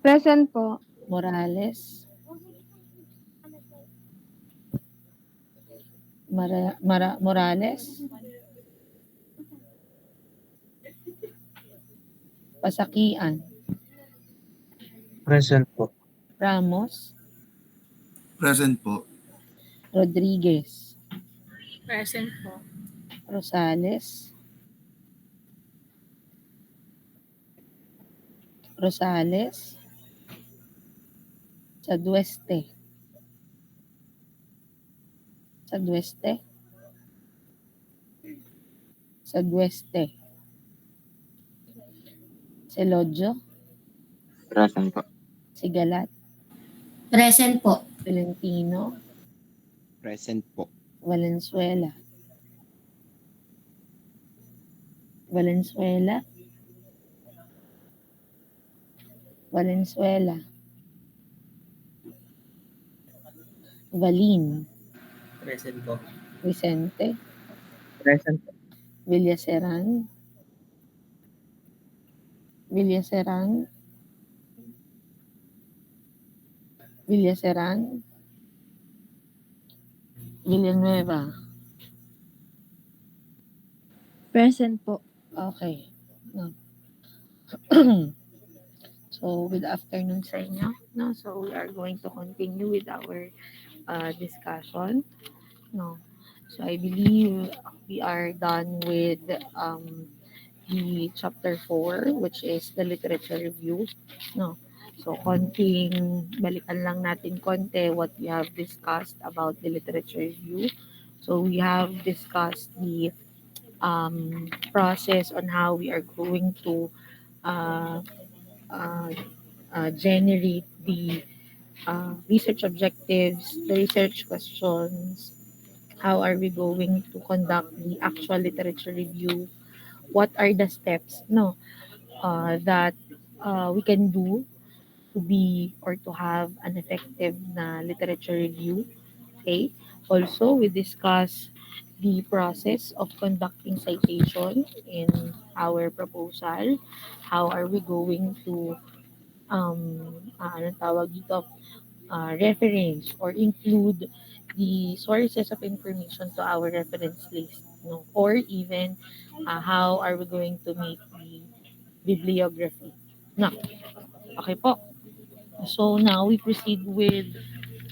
Present po. Morales, Morales, Pasakian, Present po. Ramos, Present po. Rodriguez, Present po. Rosales, Rosales, Sadueste, Sadueste, Sadueste, Selodjo, Present po. Sigalat, Present po. Valentino, Present po. Valenzuela, Valenzuela, Valenzuela, Valin, Present po. Vicente, Present po. Villaseran, Villaseran, Villaseran, Villanueva. Present po. Okay. No. So, good afternoon sa inyo. No? So, we are going to continue with our discussion. No? So, I believe we are done with the chapter 4, which is the literature review. No? So, balikan lang natin konti what we have discussed about the literature review. So, we have discussed the process on how we are going to uh, uh, generate the research objectives, the research questions, how are we going to conduct the actual literature review, what are the steps that we can do to be or to have an effective na literature review. Okay. Also, we discuss the process of conducting citation in our proposal. How are we going to anong tawag dito, reference or include the sources of information to our reference list, no? Or even how are we going to make the bibliography. No. Okay po. So now we proceed with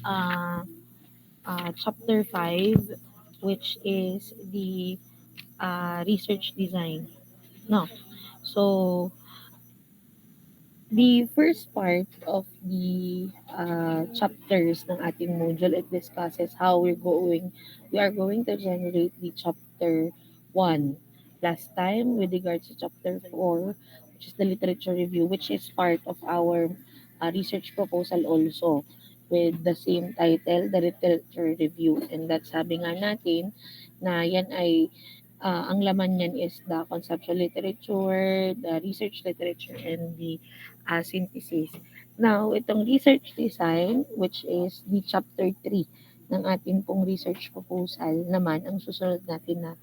uh, chapter 5, which is the research design. No. So the first part of the chapters ng ating module, it discusses how we are going to generate the chapter 1. Last time, with regards to chapter 4, which is the literature review, which is part of our research proposal also, with the same title, the literature review. And that's sabi nga natin na yan ay ang laman niyan is the conceptual literature, the research literature, and the synthesis. Now, itong research design, which is the chapter 3 ng ating pong research proposal naman, ang susunod natin na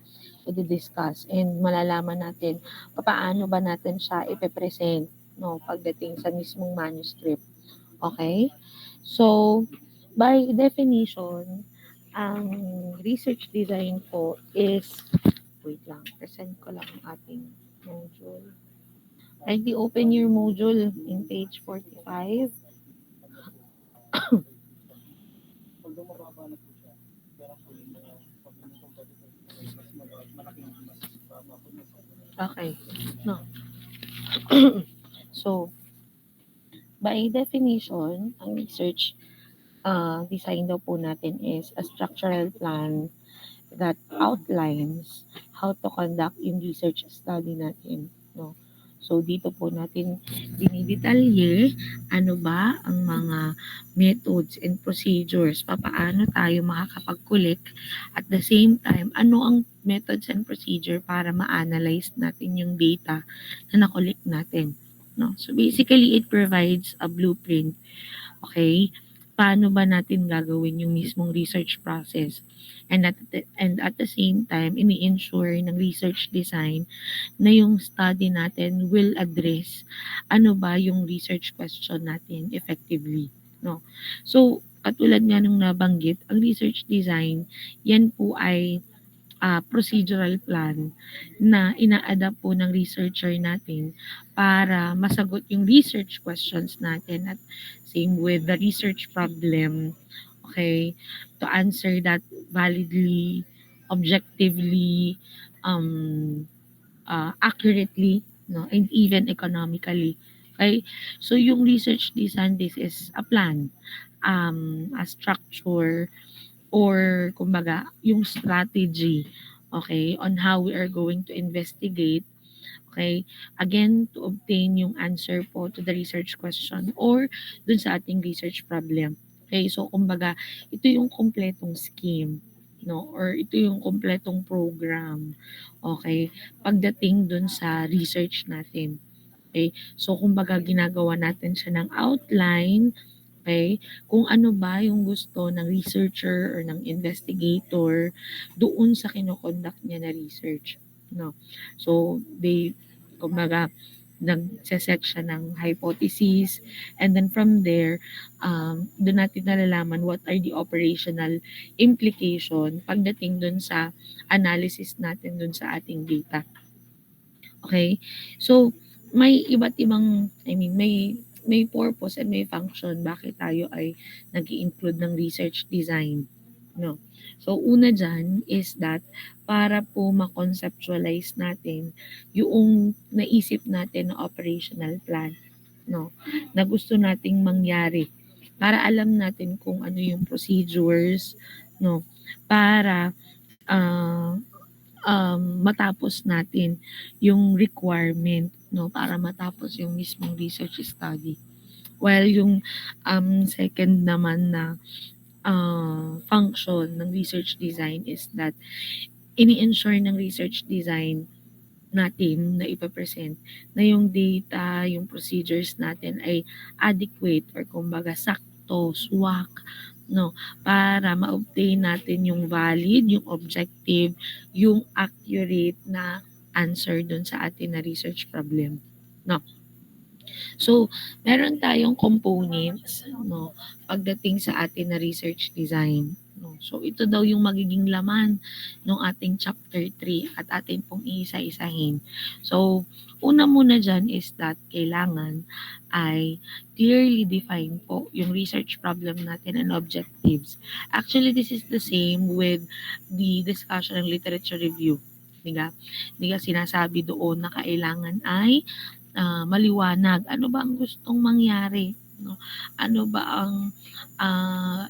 i-discuss and malalaman natin paano ba natin siya ipepresent no, pagdating sa mismong manuscript. Okay? So, by definition, ang research design po is, wait lang, present ko lang ang ating module. Kindly open your module in page 45. Okay. No. So, by definition, ang research design daw po natin is a structural plan that outlines how to conduct yung research study natin. No? So, dito po natin dinidetalye ano ba ang mga methods and procedures, papaano tayo makakapag-collect, at the same time, ano ang methods and procedure para ma-analyze natin yung data na na-collect natin. No? So, basically, it provides a blueprint, okay, paano ba natin gagawin yung mismong research process. And at the same time, ini-ensure ng research design na yung study natin will address ano ba yung research question natin effectively. No? So, katulad nga nung nabanggit, ang research design, yan po ay procedural plan na ina-adapt po ng researcher natin para masagot yung research questions natin at same with the research problem, okay, to answer that validly, objectively, um, accurately, no, and even economically. Okay, so yung research design, this is a plan, a structure, or kumbaga yung strategy, okay, on how we are going to investigate, okay, again to obtain yung answer po to the research question or dun sa ating research problem. Okay, so kumbaga ito yung kompletong scheme, no, or ito yung kompletong program, okay, pagdating dun sa research natin. Okay, so kumbaga ginagawa natin siya ng outline, okay, kung ano ba yung gusto ng researcher or ng investigator doon sa kino-conduct niya na research, no. So they kumbaga nagse-set siya ng hypothesis, and then from there doon natin nalalaman what are the operational implication pagdating doon sa analysis natin doon sa ating data. Okay? So may iba't ibang, may purpose and may function bakit tayo ay nag-i-include ng research design, no. So una diyan is that para po ma-conceptualize natin yung naisip natin na operational plan, no, na gusto nating mangyari, para alam natin kung ano yung procedures, no, para matapos natin yung requirement, no, para matapos yung mismong research study. While yung second naman na function ng research design is that ini-ensure ng research design natin na ipapresent na yung data, yung procedures natin ay adequate or kumbaga sakto, swak, no, para ma-obtain natin yung valid, yung objective, yung accurate na answer dun sa atin na research problem, no. So, meron tayong components, no, pagdating sa atin na research design, no. So, ito daw yung magiging laman ng ating chapter 3 at atin pong iisa-isahin. So, una muna dyan is that kailangan ay clearly define po yung research problem natin and objectives. Actually, this is the same with the discussion and literature review. Diga sinasabi doon na kailangan ay maliwanag. Ano ba ang gustong mangyari? No? Ano ba ang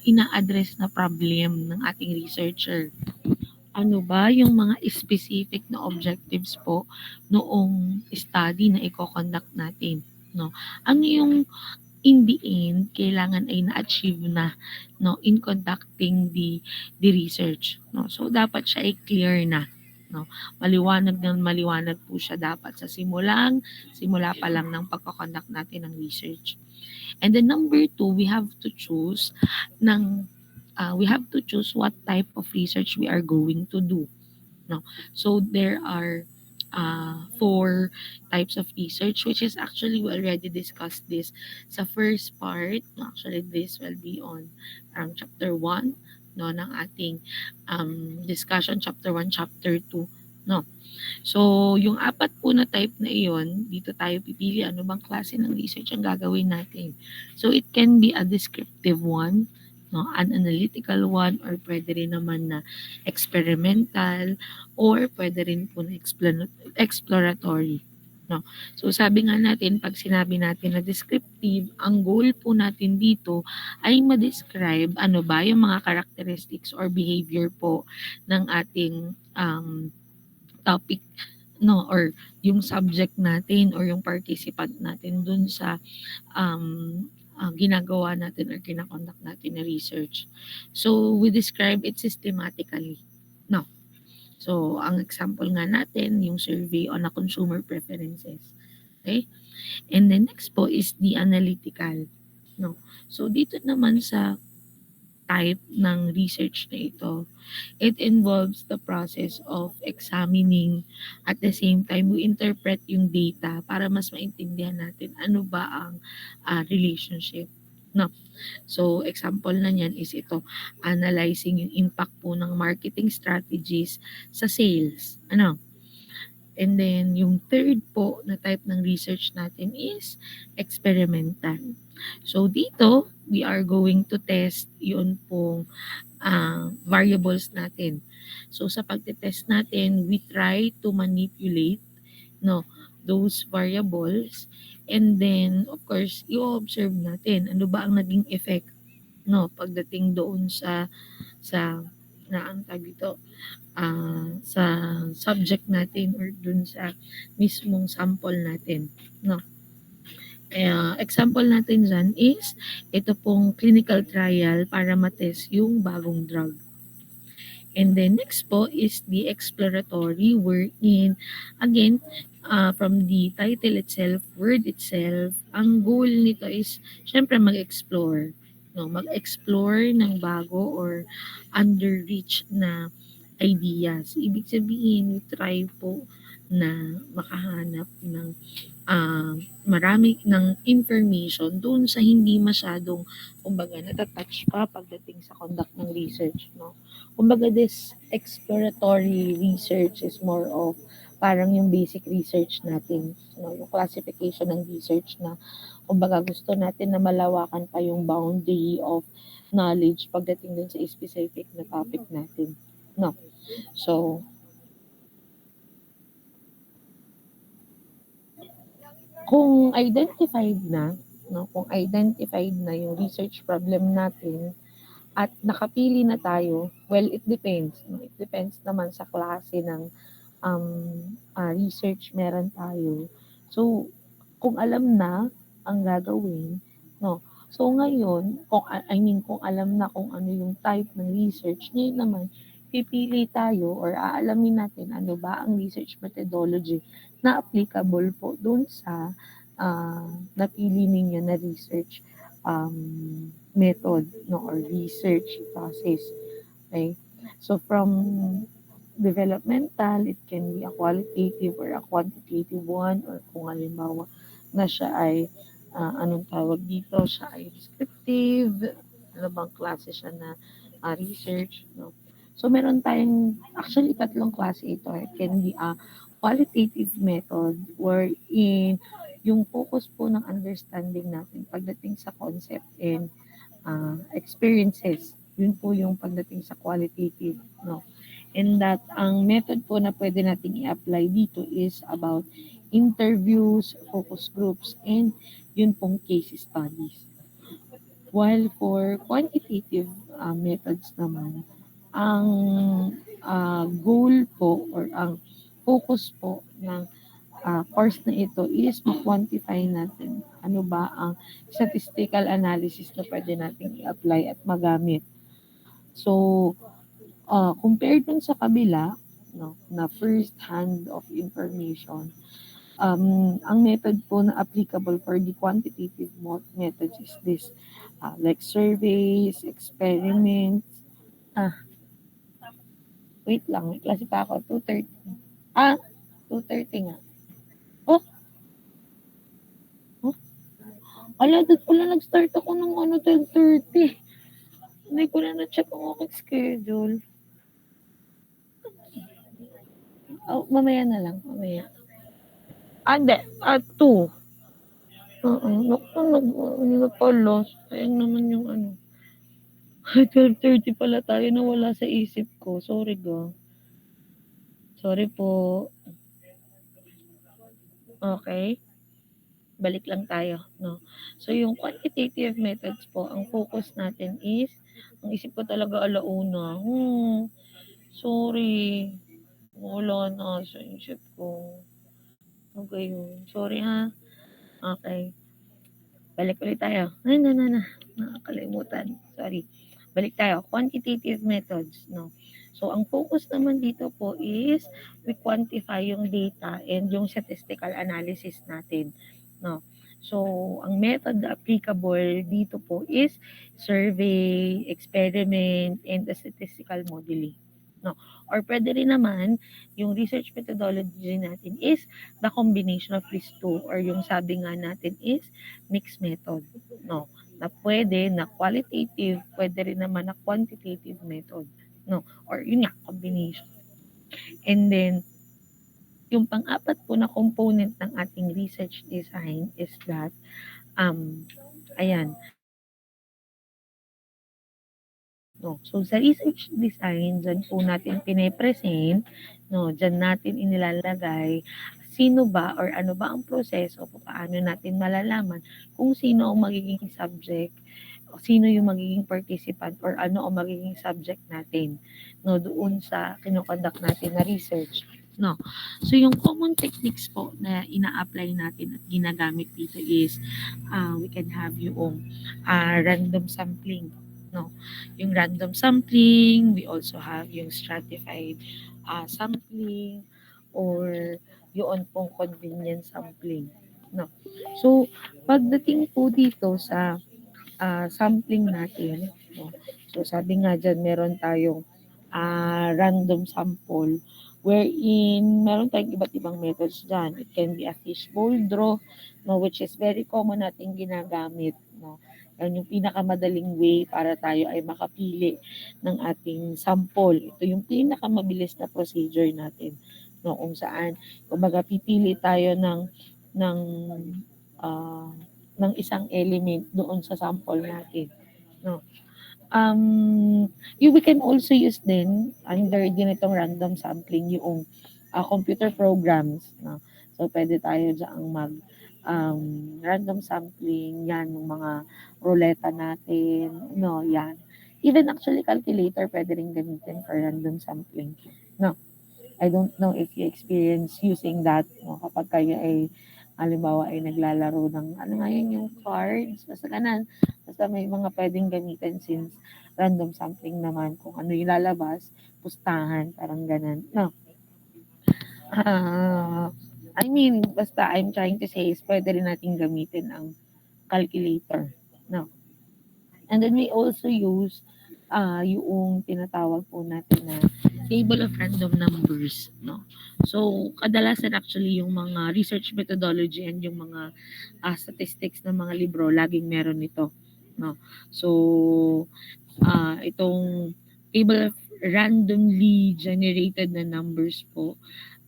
ina-address na problem ng ating researcher? Ano ba yung mga specific na objectives po noong study na i-conduct natin? No? Ano yung in the end, kailangan ay na-achieve na, no, in conducting the research. No? So, dapat siya ay clear na. No, maliwanag po siya dapat sa simula pa lang ng pagko-conduct natin ng research. And then number 2, we have to choose what type of research we are going to do. No, so there are 4 types of research, which is actually we already discussed this sa first part. Actually, this will be on chapter 1, no, ng ating discussion, chapter 1, chapter 2, no. So, yung 4 po na type na iyon, dito tayo pipili ano bang klase ng research ang gagawin natin. So, it can be a descriptive one, no, an analytical one, or pwede rin naman na experimental, or pwede rin po na exploratory. No? So sabi nga natin, pag sinabi natin na descriptive, ang goal po natin dito ay ma-describe ano ba yung mga characteristics or behavior po ng ating topic, no, or yung subject natin or yung participant natin dun sa ginagawa natin or kinakonduct natin na research. So we describe it systematically. No. So, ang example nga natin, yung survey on a consumer preferences. Okay? And then next po is the analytical. no? So dito naman sa type ng research na ito, it involves the process of examining, at the same time we interpret yung data para mas maintindihan natin ano ba ang relationship, no? So example na niyan is ito, analyzing yung impact po ng marketing strategies sa sales, ano? And then yung third po na type ng research natin is experimental. So dito, we are going to test yun pong variables natin. So sa pagte-test natin, we try to manipulate, no, those variables, and then of course, i-observe natin ano ba ang naging effect, no, pagdating doon sa na ang tawag dito, sa subject natin or dun sa mismong sample natin, no. Example natin dyan is ito pong clinical trial para matest yung bagong drug. And then next po is the exploratory, wherein again, from the title itself, word itself, ang goal nito is syempre mag-explore, no, mag-explore ng bago or under-reach na ideas. Ibig sabihin, try po na makahanap ng marami ng information doon sa hindi masyadong, kumbaga, natatouch pa pagdating sa conduct ng research, no? Kumbaga, this exploratory research is more of parang yung basic research natin, no? Yung classification ng research na, kumbaga, gusto natin na malawakan pa yung boundary of knowledge pagdating dun sa specific na topic natin, no? So, kung identified na, no, kung identified na yung research problem natin at nakapili na tayo, well, it depends. No? It depends naman sa klase ng research meron tayo. So, kung alam na ang gagawin, no, so ngayon, kung alam na kung ano yung type ng research, ngayon naman, pipili tayo or aalamin natin ano ba ang research methodology na applicable po dun sa napili ninyo na research method, no, or research process. Okay? So from developmental, it can be a qualitative or a quantitative one, or kung halimbawa na siya ay anong tawag dito, siya ay descriptive, ano bang klase siya na research, no? So meron tayong actually tatlong klase ito. It can be a qualitative method wherein yung focus po ng understanding natin pagdating sa concept and experiences. Yun po yung pagdating sa qualitative, no? And that ang method po na pwede nating i-apply dito is about interviews, focus groups, and yun pong case studies. While for quantitative methods naman, ang goal po or ang focus po ng course na ito is ma-quantify natin ano ba ang statistical analysis na pwede natin i-apply at magamit. So, compared dun sa kabila, no, na first hand of information, ang method po na applicable for the quantitative methods is this, like surveys, experiments, wait lang, may klase pa ako, 2:30. 2:30 nga. Oh, doon pala nag-start ako ng 12:30. Hindi ko na na-check ang aking schedule. Mamaya na lang, mamaya. Hindi, 2. Ano na pala, sayang naman yung 12:30 pala tayo, nawala sa isip ko. Sorry ga. Sorry po. Okay. Balik lang tayo, no? So, yung quantitative methods po, ang focus natin is, ang isip ko talaga alauna. Sorry. Wala na sa isip ko. Okay yun. Sorry ha. Okay. Balik ulit tayo. Nakakalimutan. Sorry. Balik tayo. Quantitative methods, no? So, ang focus naman dito po is we quantify yung data and yung statistical analysis natin, no? So, ang method na applicable dito po is survey, experiment, and the statistical modeling. No? Or pwede rin naman, yung research methodology natin is the combination of these two, or yung sabi nga natin is mixed method. No? Na pwede na qualitative, pwede rin naman na quantitative method. No? Or yun nga, combination. And then, yung pang-apat po na component ng ating research design is that, ayan, no. So, sa research design, dyan po natin pine-present, no, dyan natin inilalagay sino ba or ano ba ang proseso, paano natin malalaman kung sino ang magiging subject, o sino yung magiging participant, or ano ang magiging subject natin, no, doon sa kinokonduct natin na research. No. So, yung common techniques po na ina-apply natin at ginagamit dito is we can have yung random sampling. No. Yung random sampling, we also have yung stratified sampling, or yun pong convenience sampling. No. So, pagdating po dito sa sampling natin, no? So, sabi nga dyan, meron tayong random sample wherein meron tayong iba't ibang methods dyan. It can be a fishbowl draw, no, which is very common nating ginagamit. No? Yan yung pinakamadaling way para tayo ay makapili ng ating sample. Ito yung pinakamabilis na procedure natin. No, kung saan, kumbaga pipili tayo ng ah, ng isang element doon sa sample natin. No. We can also use din under ganitong random sampling yung computer programs. No? So, pwede tayo dyan mag random sampling, yan, yung mga ruleta natin, no, yan. Even actually calculator, pwede rin gamitin for random sampling. No, I don't know if you experience using that, no, kapag kayo ay halimbawa ay naglalaro ng ano nga yun, yung cards, basta ganun. Basta may mga pwedeng gamitin since random sampling naman kung ano yung lalabas, pustahan, parang ganun. No. I mean, basta I'm trying to say is pwede rin natin gamitin ang calculator. No. And then we also use yung tinatawag po natin na table of random numbers, no. So, kadalasan actually yung mga research methodology and yung mga statistics ng mga libro, laging meron nito, no. So, itong table of randomly generated na numbers po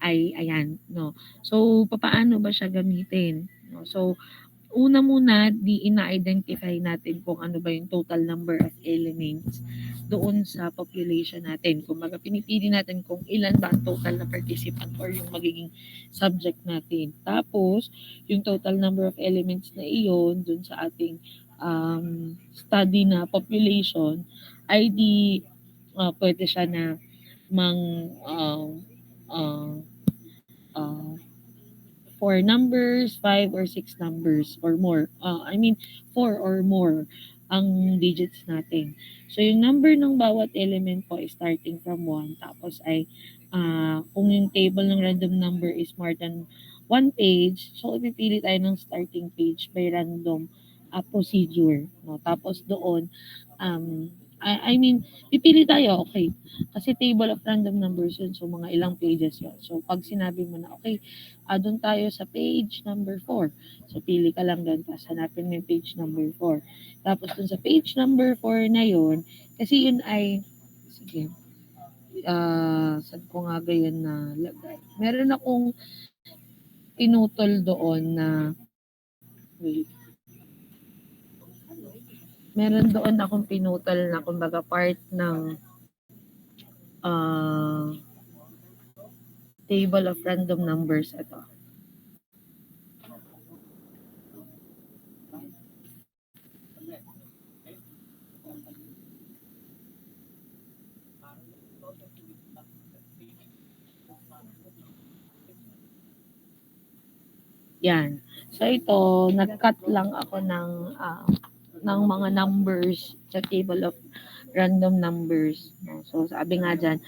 ay ayan, no. So, papaano ba siya gamitin? No? So, una muna, ina-identify natin kung ano ba yung total number of elements doon sa population natin. Kung pinipili natin kung ilan ba ang total na participant or yung magiging subject natin. Tapos, yung total number of elements na iyon doon sa ating study na population ay pwede siya na mang uh, uh, 4 numbers, 5 or 6 numbers or more. 4 or more ang digits natin. So, yung number ng bawat element po is starting from 1. Tapos ay, kung yung table ng random number is more than 1 page, so ipipili tayo ng starting page by random procedure. No? Tapos doon, pipili tayo, okay. Kasi table of random numbers yun, so mga ilang pages yun. So, pag sinabi mo na, okay, doon tayo sa page number 4. So, pili ka lang doon, tapos hanapin mo yung page number 4. Tapos doon sa page number 4 na yun, kasi yun ay, sige, saan ko nga gayon na lagay. Meron akong pinutol doon na, wait, meron doon akong pinutol na kumbaga part ng table of random numbers. Ito. Yan. So ito, nag-cut lang ako ng mga numbers sa table of random numbers. So sabi nga dyan,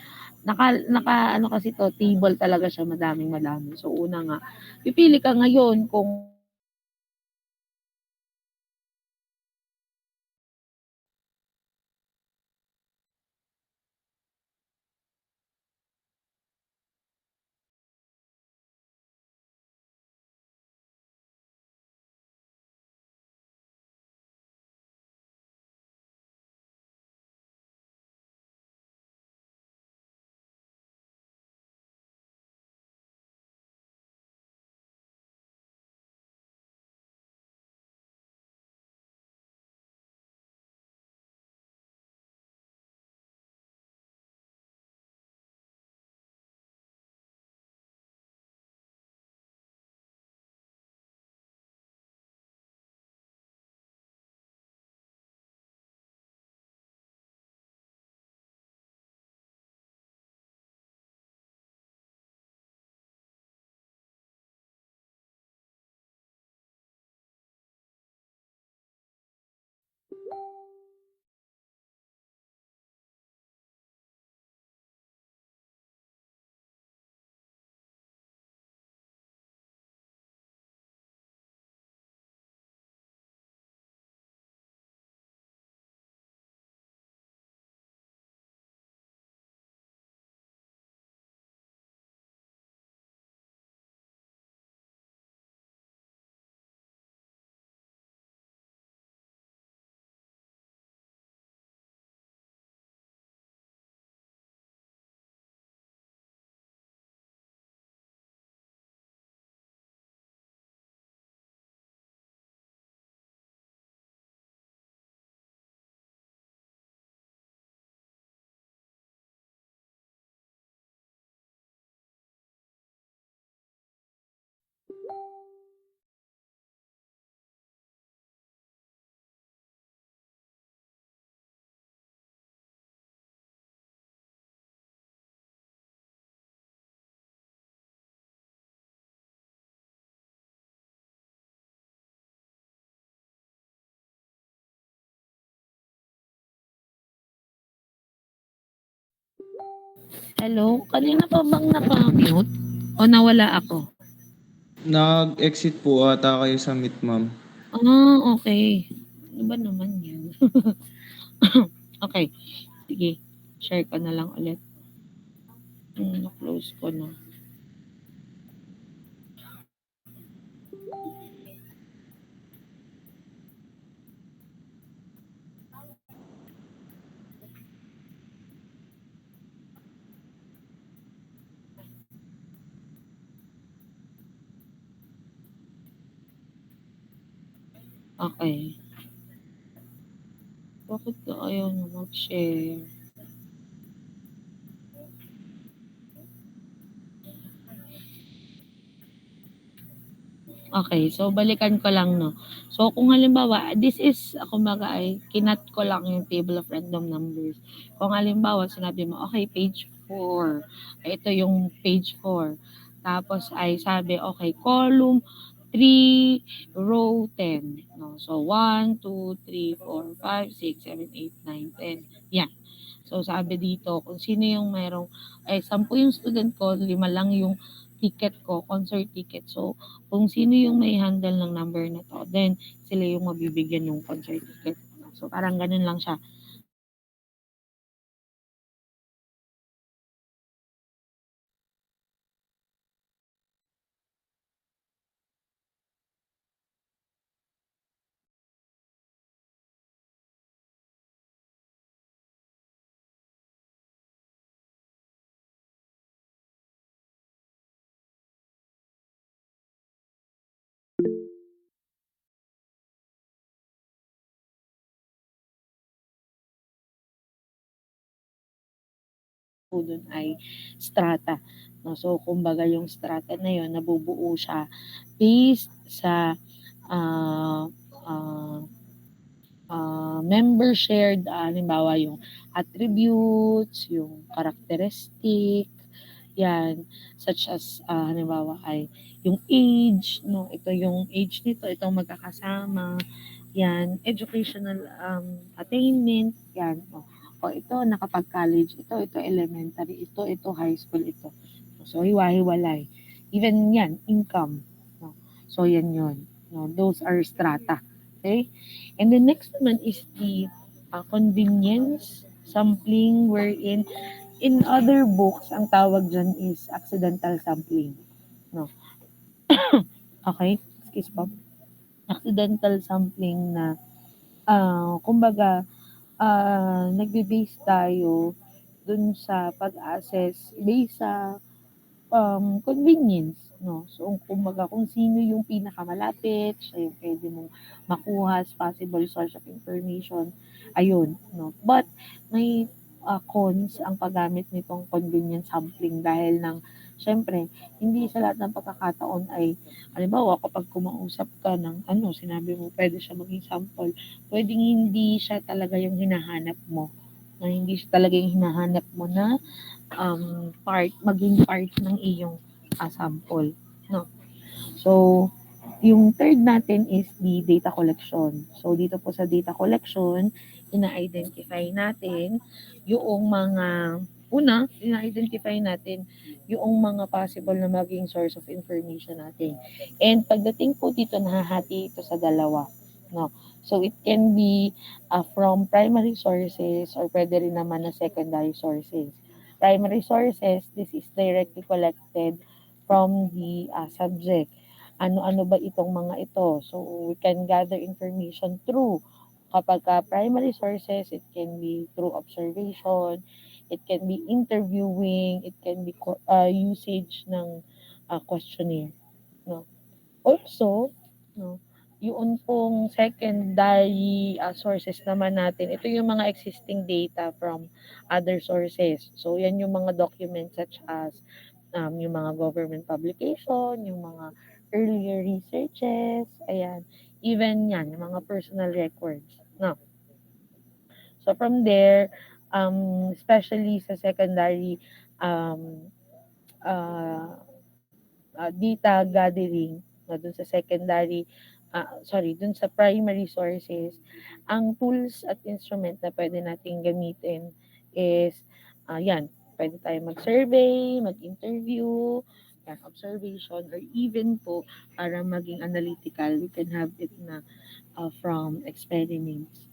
ano kasi to, table talaga siya, madaming. So una nga, pipili ka ngayon kung Hello? Kanina pa bang naka-mute? O nawala ako? Nag-exit po ata kayo sa Meet, ma'am. Okay. Ano ba naman yan? Okay. Sige. Share ko na lang ulit. Na-close ko na. Okay. Bakit ka ayaw na mag-share? Okay, so balikan ko lang, no. So kung halimbawa, this is, kumbaga ay kinat ko lang yung table of random numbers. Kung halimbawa, sinabi mo, okay, page 4. Ito yung page 4. Tapos ay sabi, okay, column 3, row 10. No? So 1, 2, 3, 4, 5, 6, 7, 8, 9, 10. Yan. So sabi dito, kung sino yung merong, 10 yung student ko, 5 lang yung ticket ko, concert ticket. So, kung sino yung may handle ng number na to, then sila yung mabibigyan ng concert ticket. So, parang ganun lang siya. Po dun ay strata. No? So, kumbaga yung strata na yun, nabubuo siya based sa uh, uh, member shared, halimbawa yung attributes, yung characteristic, yan, such as, halimbawa ay yung age, no, ito yung age nito, itong magkakasama, yan, educational attainment, yan, o ito nakapag-college, ito elementary, ito high school, ito. So, hiwa-hiwalay. Even yan, income. No? So, yan yun. No? Those are strata. Okay? And the next naman is the convenience sampling wherein in other books, ang tawag dyan is accidental sampling. No? Okay? Excuse po. Accidental sampling na kumbaga nagbe-base tayo dun sa pag-assess based sa convenience, no? So, kumbaga, kung sino yung pinakamalapit, siya yung pwede mong makuha as possible source of information, ayun, no? But, may cons ang paggamit nitong convenience sampling dahil ng, syempre, hindi sa lahat ng pagkakataon ay, halimbawa, kapag kumausap ka ng, sinabi mo, pwede siya maging sample, pwedeng hindi siya talaga yung hinahanap mo, na hindi siya talaga yung hinahanap mo na maging part ng iyong sample, no? So, yung third natin is the data collection. So, dito po sa data collection, ina-identify natin yung mga, ina-identify natin yung mga possible na maging source of information natin. And pagdating po dito, nahahati ito sa dalawa, no? So, it can be from primary sources or pwede rin naman na secondary sources. Primary sources, this is directly collected from the subject. Ano-ano ba itong mga ito? So, we can gather information through. Kapag primary sources, it can be through observation, it can be interviewing, it can be usage ng questionnaire. No? Also, no, yun pong secondary sources naman natin, ito yung mga existing data from other sources. So, yan yung mga documents such as yung mga government publication, yung mga earlier researches, ayan. Even yan, yung mga personal records. No? So, from there, especially sa secondary um, uh, data gathering dun sa secondary, dun sa primary sources, ang tools at instrument na pwede nating gamitin is, yan, Pwede tayo mag-survey, mag-interview, yan, observation, or even po para maging analytical, we can have it na from experiments.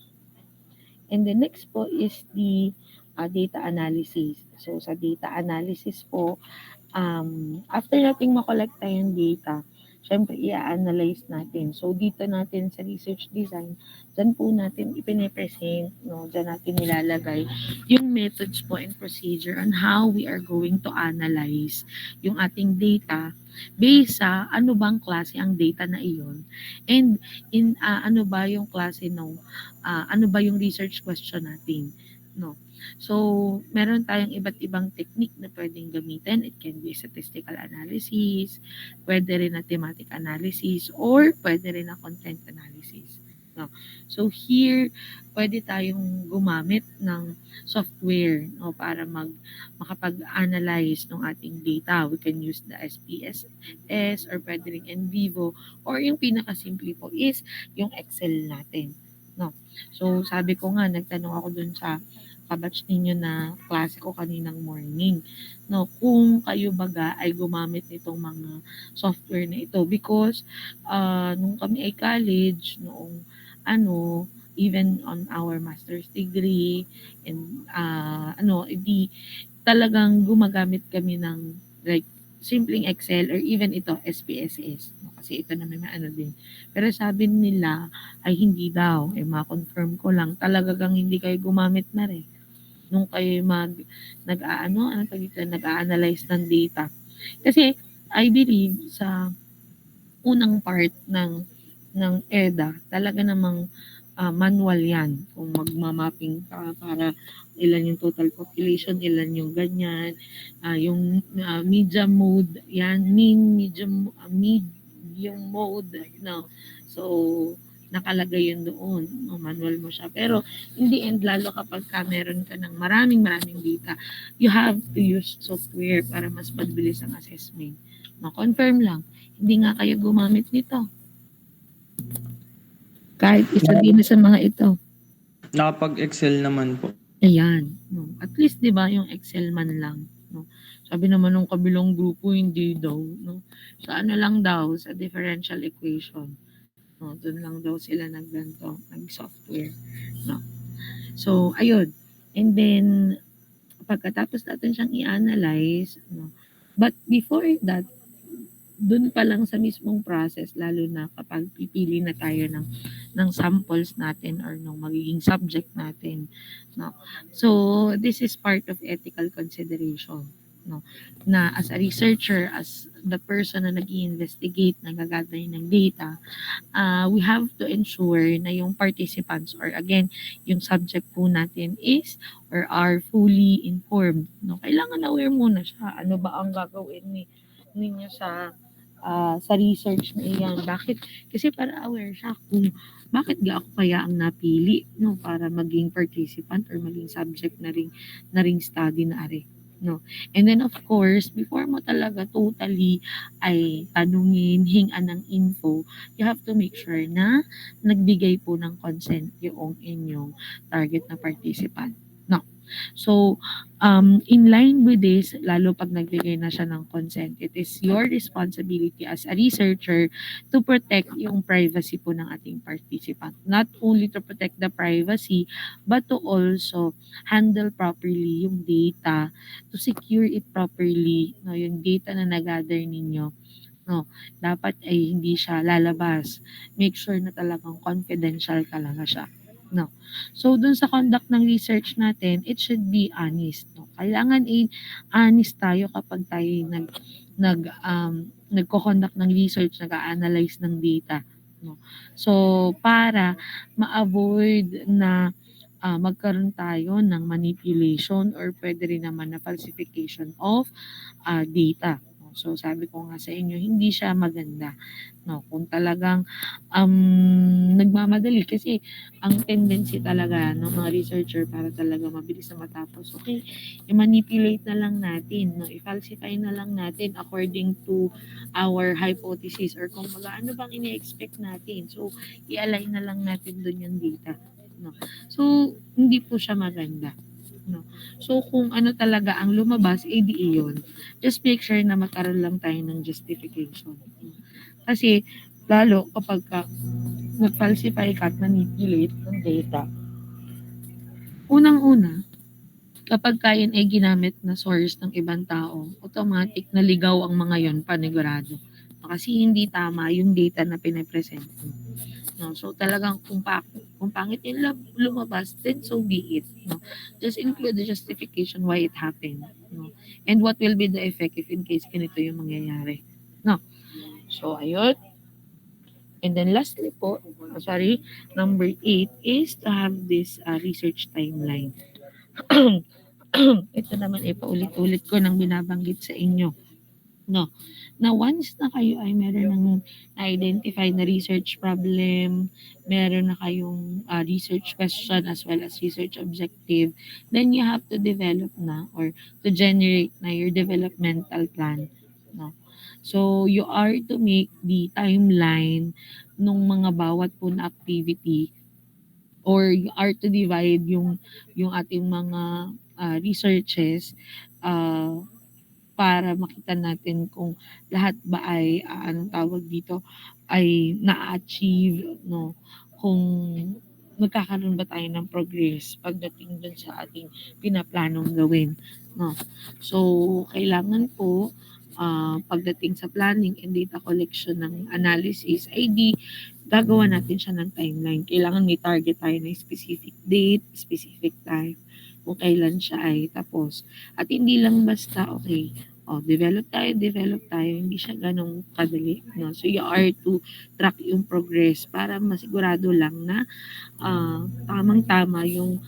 And the next po is the data analysis. So sa data analysis po, after nating makolekta yung data, syempre i-analyze natin. So dito natin sa research design, dyan po natin ipine-present, no? Dyan natin nilalagay yung methods po and procedure on how we are going to analyze yung ating data based sa ano bang klase ang data na iyon, and in ano ba yung klase ng ano ba yung research question natin, no? So, meron tayong iba't ibang technique na pwedeng gamitin. It can be statistical analysis, pwede rin na thematic analysis, or pwede rin na content analysis. No? So, here, pwede tayong gumamit ng software, no, para makapag-analyze ng ating data. We can use the SPSS or pwede rin NVivo, or yung pinakasimple po is yung Excel natin. No? So, sabi ko nga, nagtanong ako dun sa kabatch ninyo na klase ko kaninang morning, no, kung kayo baga ay gumamit nitong mga software na ito, because nung kami ay college, noong even on our master's degree, and di talagang gumagamit kami ng like simpleng Excel or even ito SPSS, no, kasi ito na may din. Pero sabi nila ay hindi daw, ma-confirm ko lang, talagang hindi kayo gumamit na rin nung kayo nag-a-analyze ng data. Kasi I believe sa unang part ng EDA, talaga namang manual yan. Kung magmamapping ka para ilan yung total population, ilan yung ganyan, yung medium mode, yan, mean, medium mode, no. So, nakalagay yun doon, no, manual mo siya. Pero in the end, lalo kapag meron ka ng maraming data, you have to use software para mas mabilis ang assessment. No, confirm lang, hindi nga kayo gumamit nito. Kahit isa din sa mga ito. Nakapag-Excel naman po. Ayan. No, at least, di ba, yung Excel man lang. No? Sabi naman ng kabilang grupo, hindi daw. No? So, ano lang daw, sa differential equation. No, doon lang daw sila nag-software. No. So, ayun. And then, pagkatapos natin siyang i-analyze, no, but before that, doon pa lang sa mismong process, lalo na kapag pipili na tayo ng samples natin or ng magiging subject natin. No. So, this is part of ethical consideration. No, na as a researcher, as the person na nag-i-investigate, nag-gather ng data, we have to ensure na yung participants or again, yung subject po natin is or are fully informed. No? Kailangan aware muna siya. Ano ba ang gagawin ninyo sa research na iyan? Bakit? Kasi para aware siya kung bakit ga ako kaya ang napili, no, para maging participant or maging subject na ring study na ari. No. And then of course, before mo talaga totally ay tanungin, hingan ng info, you have to make sure na nagbigay po ng consent yung inyong target na participant. No. So, in line with this, lalo pag nagbigay na siya ng consent, it is your responsibility as a researcher to protect yung privacy po ng ating participant. Not only to protect the privacy, but to also handle properly yung data, to secure it properly, no, yung data na nag-gather ninyo. No, dapat ay hindi siya lalabas. Make sure na talagang confidential talaga siya. No. So, dun sa conduct ng research natin, it should be honest. No? Kailangan honest tayo kapag tayo nagko-conduct ng research, nag-a-analyze ng data. No? So, para ma-avoid na magkaroon tayo ng manipulation or pwede rin naman na falsification of data. So sabi ko nga sa inyo, hindi siya maganda. No, kung talagang nagmamadali kasi ang tendency talaga ng mga researcher para talaga mabilis na matapos. Okay, i-manipulate na lang natin, no, i-falsify na lang natin according to our hypothesis or kung ano bang ini-expect natin. So i-align na lang natin doon yung data. No. So hindi po siya maganda. No? So kung ano talaga ang lumabas, di iyon. Just make sure na magkaroon lang tayo ng justification. Kasi lalo kapag nag-falsify ka at manipulate ng data, unang-una, kapag kain ay ginamit na source ng ibang tao, automatic na ligaw ang mga yon panigurado. Kasi hindi tama yung data na pinapresent mo. No? So talagang kung pangit yung lumabas, then so be it. No? Just include the justification why it happened. No? And what will be the effect if in case ganito yung mangyayari. No? So ayun. And then lastly po, number 8 is to have this research timeline. Ito naman ay paulit-ulit ko nang binabanggit sa inyo. No. Na once na kayo ay meron ng identify na research problem, meron na kayong research question as well as research objective, then you have to develop na or to generate na your developmental plan. No? So, you are to make the timeline nung mga bawat po na activity or you are to divide yung ating mga researches para makita natin kung lahat ba ay anong tawag dito ay na-achieve, no, kung magkakaroon ba tayo ng progress pagdating dun sa ating pinaplanong gawin, no. So kailangan po pagdating sa planning and data collection ng analysis ay gagawa natin siya ng timeline. Kailangan may target tayo na specific date, specific time kung kailan siya ay tapos. At hindi lang basta, okay, develop tayo, hindi siya ganong kadali. No? So you are to track yung progress para masigurado lang na tamang-tama yung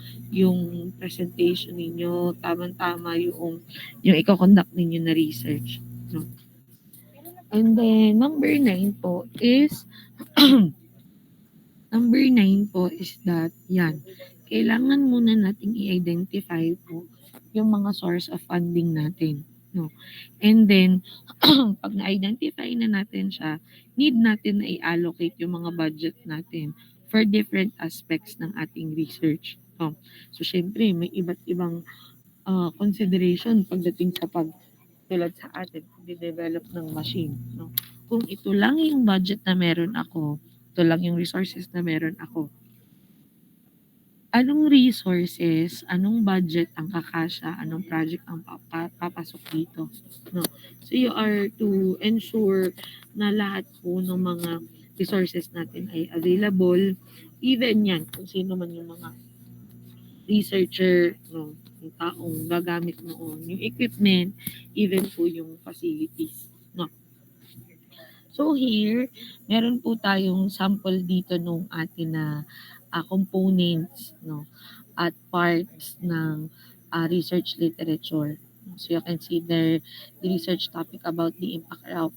presentation ninyo, tamang-tama yung i-conduct ninyo na research. No? And then, number 9 po is that, kailangan muna nating i-identify po yung mga source of funding natin. No? And then, pag na-identify na natin siya, need natin na i-allocate yung mga budget natin for different aspects ng ating research. No? So, syempre, may iba't ibang consideration pagdating sa tulad sa atin, develop ng machine. No? Kung ito lang yung budget na meron ako, ito lang yung resources na meron ako, anong resources, anong budget ang kakasya, anong project ang papasok dito. No? So you are to ensure na lahat po ng mga resources natin ay available. Even yan, kung sino man yung mga researcher, no, yung taong gagamit noon, yung equipment, even po yung facilities. No? So here, meron po tayong sample dito nung atin na components, no, at parts ng research literature. So you can see there the research topic about the impact of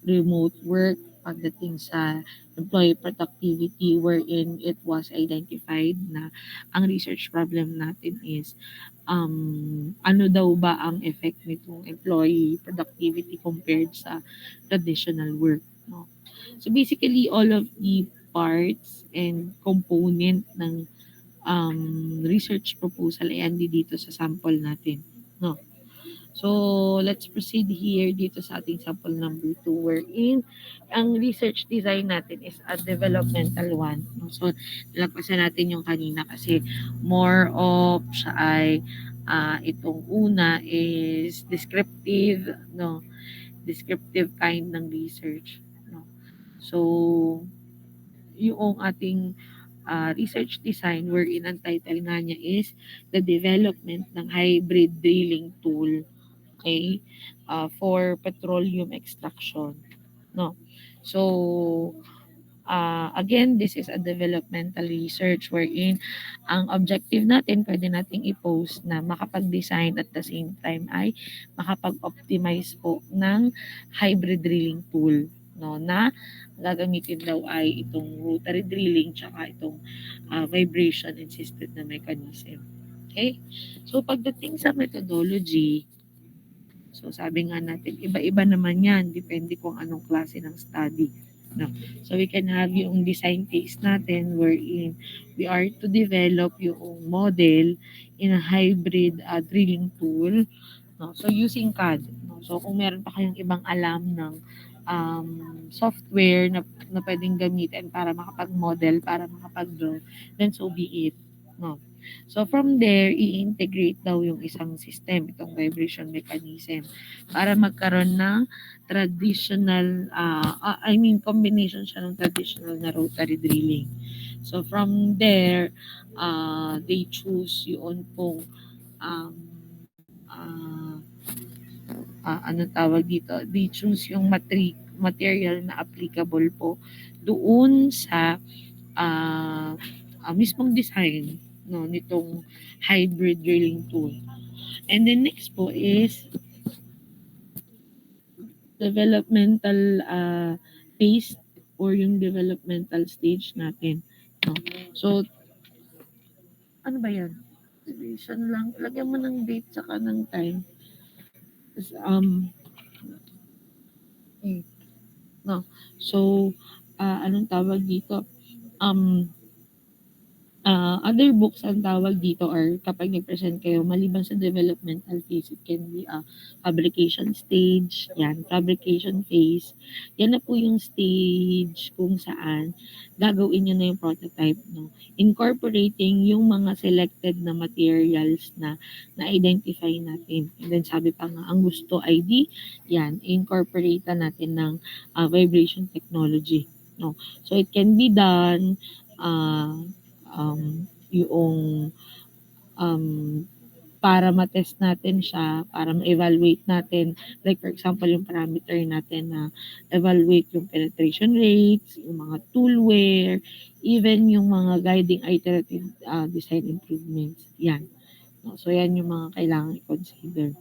remote work pagdating sa employee productivity, wherein it was identified na ang research problem natin is ano daw ba ang effect nitong employee productivity compared sa traditional work. No? So basically, all of the parts and component ng research proposal ay andi dito sa sample natin. No? So, let's proceed here dito sa ating sample number 2 wherein ang research design natin is a developmental one. No? So, nilagpasan natin yung kanina kasi more of siya ay itong una is descriptive, no? Descriptive kind ng research. No? So, yung ating research design wherein ang title nga niya is the development ng hybrid drilling tool, okay, for petroleum extraction. No? So, again, this is a developmental research wherein ang objective natin, pwede nating i-post na makapag-design at the same time ay makapag-optimize po ng hybrid drilling tool, no, na gagamitin daw ay itong rotary drilling tsaka itong vibration assisted na mechanism. Okay? So, pagdating sa methodology, so sabi nga natin, iba-iba naman yan, depende kung anong klase ng study. No? So we can have yung design phase natin wherein we are to develop yung model in a hybrid drilling tool. No? So using CAD. No? So kung meron pa kayong ibang alam ng software na pwedeng gamitin para makapag-model, para makapag-draw, then so be it. No? So from there, i-integrate daw yung isang system, itong vibration mechanism, para magkaroon ng traditional, combination siya ng traditional na rotary drilling. So from there, they choose yun pong um, uh, anong tawag dito, they choose yung material na applicable po doon sa mismong design no nitong hybrid drilling tool. And then next po is developmental phase or yung developmental stage natin. No? So, ano ba yan? Division lang. Lagyan mo ng date saka ng time. Tapos, no. So, anong tawag dito? Other books ang tawag dito or kapag nag-present kayo, maliban sa developmental phase, it can be a fabrication stage, yan, fabrication phase. Yan na po yung stage kung saan gagawin nyo na yung prototype, no? Incorporating yung mga selected na materials na na-identify natin. And then sabi pa nga, ang gusto ID, yan, incorporate natin ng vibration technology, no? So it can be done yung para ma-test natin siya, para ma-evaluate natin, like for example, yung parameter natin na evaluate yung penetration rates, yung mga tool wear, even yung mga guiding iterative design improvements. Yan. No? So, yan yung mga kailangan i-consider.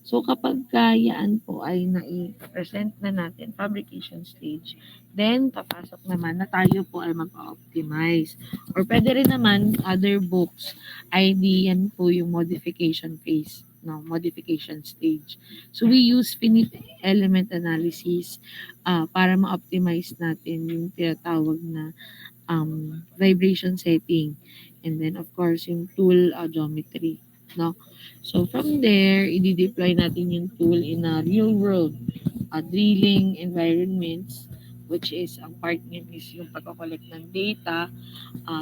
So kapag kayaan po ay nai-present na natin fabrication stage, then papasok naman na tayo po ay mag-optimize. Or pwede rin naman other books, ID yan po yung modification phase, no, modification stage. So we use finite element analysis para ma-optimize natin yung tinatawag na vibration setting. And then of course yung tool geometry, no? So from there, i-deploy natin yung tool in a real world drilling environments, which is ang part niyan is yung pagko-collect ng data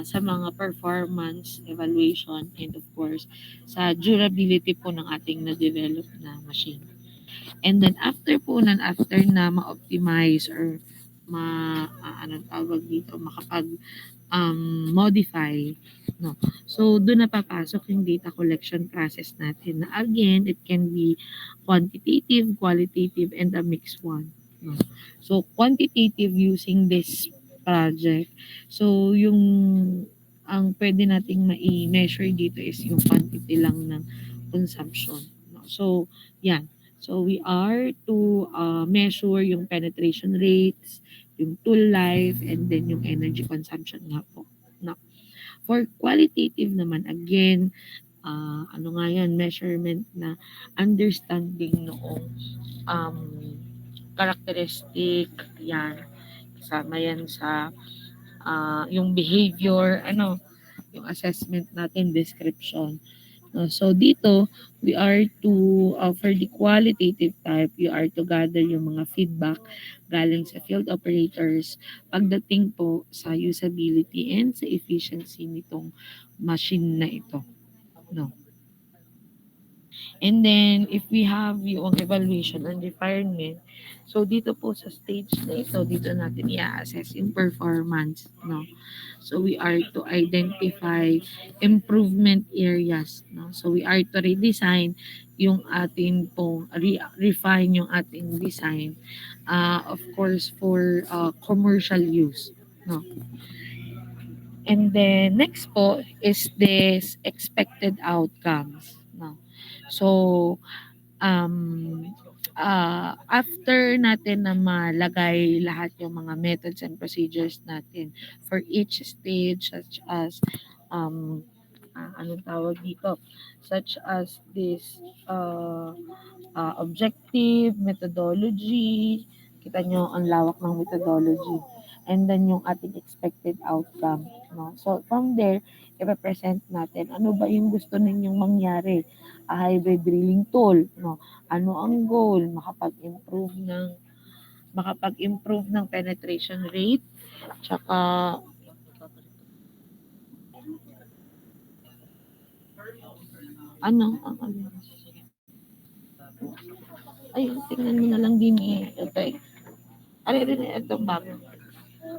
sa mga performance evaluation and of course sa durability po ng ating na-develop na machine. And then after po after na ma-optimize or anong tawag dito, makapag modify, no? So, doon na papasok yung data collection process natin na again, it can be quantitative, qualitative, and a mixed one. No? So, quantitative using this project. So, yung ang pwede nating ma-measure dito is yung quantity lang ng consumption. No? So, yan. So, we are to measure yung penetration rates, yung tool life, and then yung energy consumption nga po. No? For qualitative naman, again, ano nga yan, measurement na understanding noong characteristic, yan. Kasama yan sa yung behavior, yung assessment natin, description. So dito, we are to, for the qualitative type, you are to gather yung mga feedback galing sa field operators pagdating po sa usability and sa efficiency nitong machine na ito. No. And then, if we have yung evaluation and refinement, so dito po sa stage na ito, dito natin i-assess yung performance. No? So we are to identify improvement areas. No? So we are to redesign yung ating pong, refine yung ating design. Of course, for commercial use. No? And then next po is this expected outcomes. No? So, after natin na malagay lahat yung mga methods and procedures natin for each stage such as anong tawag dito, such as this objective, methodology, Kita nyo ang lawak ng methodology. And then yung ating expected outcome. No? So from there, ipapresent natin ano ba yung gusto ninyong mangyari. A hybrid drilling tool. No? Ano ang goal? Makapag-improve ng penetration rate. Tsaka ano? Ay, tingnan mo na lang din eh. Okay. Ano rin itong bago?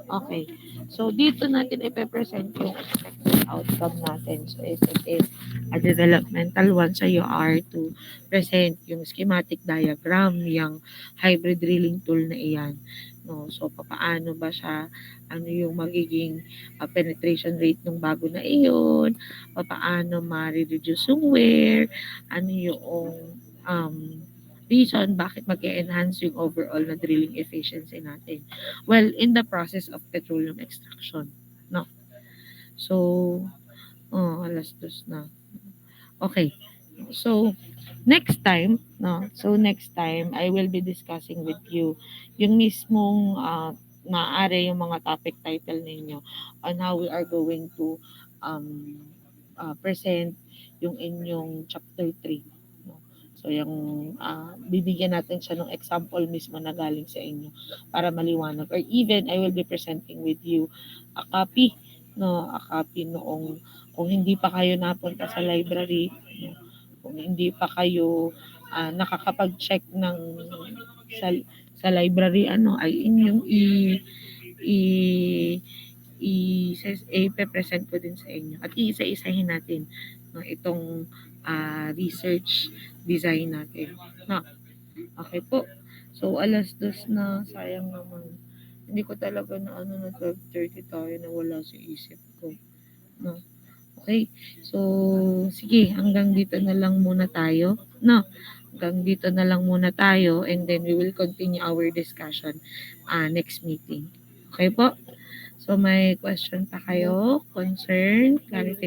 Okay. So, dito natin ipe-present yung expected outcome natin. So, if it is a developmental one, so you are to present yung schematic diagram, yung hybrid drilling tool na iyan. No? So, paano ba siya, ano yung magiging penetration rate ng bago na iyon, paano ma-reduce yung wear, ano yung reason bakit mag-enhance yung overall na drilling efficiency natin. Well, in the process of petroleum extraction. No? So, alas 2 na. Okay. So, next time, I will be discussing with you yung mismong maaari yung mga topic title ninyo on how we are going to present yung inyong chapter 3. So, yung bibigyan natin siya ng example mismo na galing sa inyo para maliwanag. Or even, I will be presenting with you a copy noong kung hindi pa kayo napunta sa library, kung hindi pa kayo nakakapag-check ng sa library, ay inyong i-present ko din sa inyo. At iisa-isahin natin itong research design natin. Okay po. So, alas 2 na. Sayang naman. Hindi ko talaga na 12:30 tayo na wala sa isip ko. No? Okay. So, sige. Hanggang dito na lang muna tayo. No? Hanggang dito na lang muna tayo and then we will continue our discussion next meeting. Okay po? So, may question pa kayo? Concern? Clarification?